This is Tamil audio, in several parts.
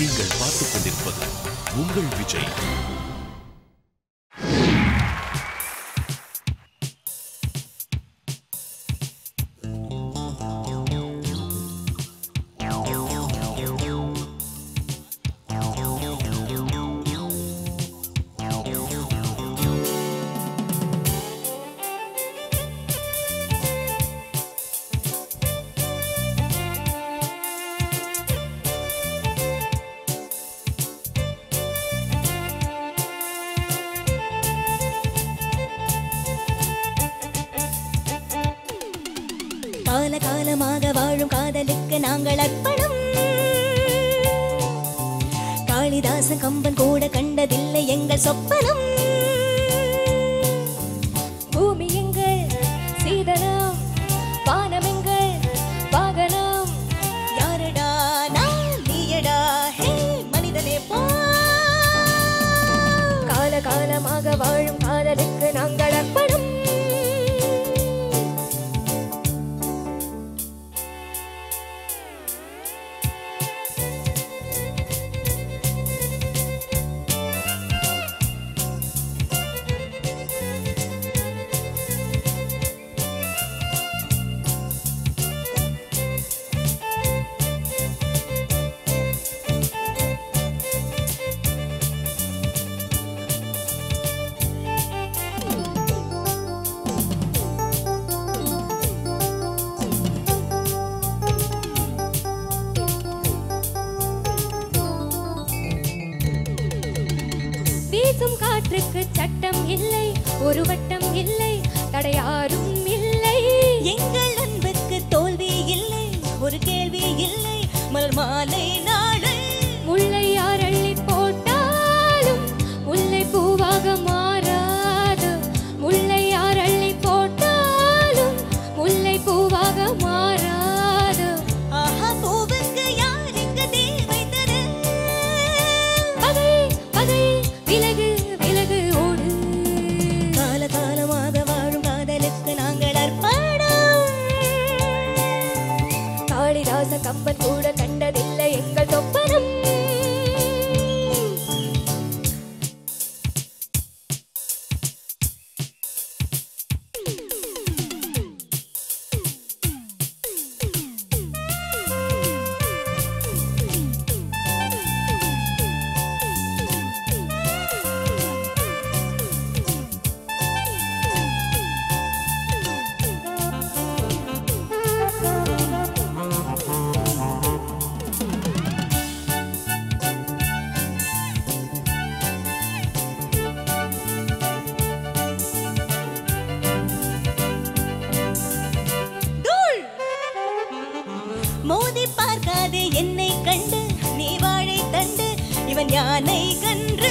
நீங்கள் பார்த்துக் கொண்டிருப்பது உங்கள் விஜய். காலகாலமாக வாழும் காதலுக்கு நாங்கள் அர்ப்பணம். காளிதாசன் கம்பன் கூட கண்டதில்லை எங்கள் சொப்பனம். பூமி எங்கள் சீதனம், வானம் எங்கள் வாகனம். யாரடா நான் நீயடா ஹே மனிதனே போ. காலகாலமாக வாழும் காதலுக்கு நாங்கள் அர்ப்பணம். வீசும் காற்றுக்கு சட்டம் இல்லை, ஒரு வட்டம் இல்லை, தடையாரும் இல்லை. எங்கள் அன்புக்கு தோல்வி இல்லை, ஒரு கேள்வி இல்லை, மலர் மாலை நாளை. முல்லை யார் அள்ளி போட்டாலும் முல்லை பூவாக மாறாது. முல்லை யார் அள்ளி போட்டாலும் முல்லை பூவாக மாறாது. ஆஹா பூவுக்கு யார் இங்கு தேவை தர. பகை பகை விலகு விலகு ஓடு. காலகாலமாக வாழும் காதலுக்கு நாங்கள் அர்ப்பணம். காளிதாச கம்பன் கூட கண்டதில்லை எங்கள் சொப்பனம். மோதி பார்க்காதே என்னை கண்டு, நீ வாழை தண்டு இவன் யானை கன்று.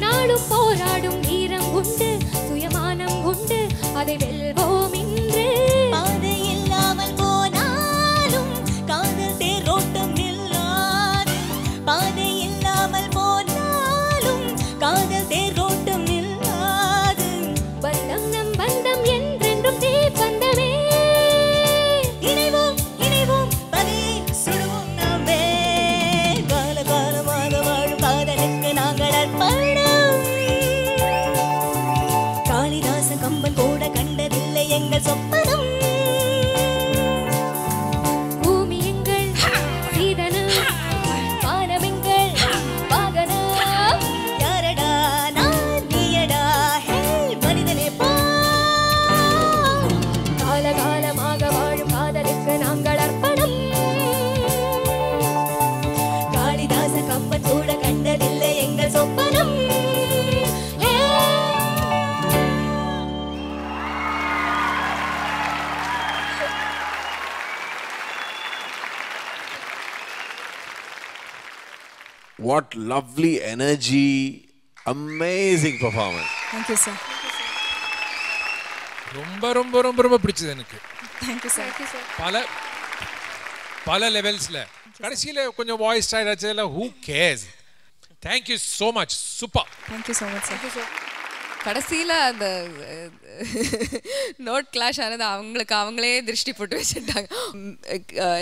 நாளும் போராடும் வீரம் உண்டு, சுயமானம் உண்டு, அதை வெல்வோம் இன்று. பாதை இல்லாமல் போனாலும் காதல் தேரோட்டம் நில்லாது. பாதை இல்லாமல் போனாலும் காதல் தேரோட்டம் நில்லாது. பந்தம் நம் பந்தம் என்றென்றும் தீ பந்தமே. இணைவோம் இணைவோம் பகையை சுடுவோம் நாமே. காலகாலமாக வாழும் காதலுக்கு நாங்கள் அர்ப்பணம். காளிதாச கம்பன் கூட கண்டதில்லை எங்கள் சொப்பனம். பூமி எங்கள் சீதனம், வானம் எங்கள் வாகனம். யாரடா நான் நீயடா ஹே மனிதனே போ. காலகாலமாக வாழும் காதலுக்கு நாங்கள் அர்ப்பணம். காளிதாச கம்பன் கூட கண்டதில்லை எங்கள் சொப்பனம். What lovely energy, amazing performance. Thank you sir. ரொம்ப ரொம்ப ரொம்ப ரொம்ப பிடிச்சது எனக்கு. Thank you sir. பல லெவல்ஸ்ல கடைசியில கொஞ்சம் வாய்ஸ் ஸ்டைல் ஆச்சல who cares. Thank you so much. Super. Thank you so much sir. கடைசியில் அந்த நோட் கிளாஷ் ஆனது அவங்களே திருஷ்டி போட்டு வச்சுட்டாங்க.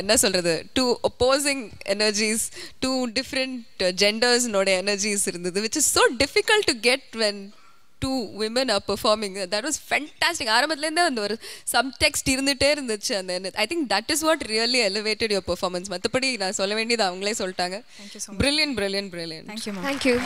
என்ன சொல்கிறது, 2 opposing energies, 2 different gendersனோட எனர்ஜிஸ் இருந்தது, which is so difficult to get when 2 women are performing. That was fantastic. ஆரம்பத்துலேருந்தே அந்த ஒரு சப்டெக்ஸ்ட் இருந்துகிட்டே இருந்துச்சு அந்த. I think that is what really elevated your performance. மற்றபடி நான் சொல்ல வேண்டியது அவங்களே சொல்லிட்டாங்க. Brilliant. Thank you.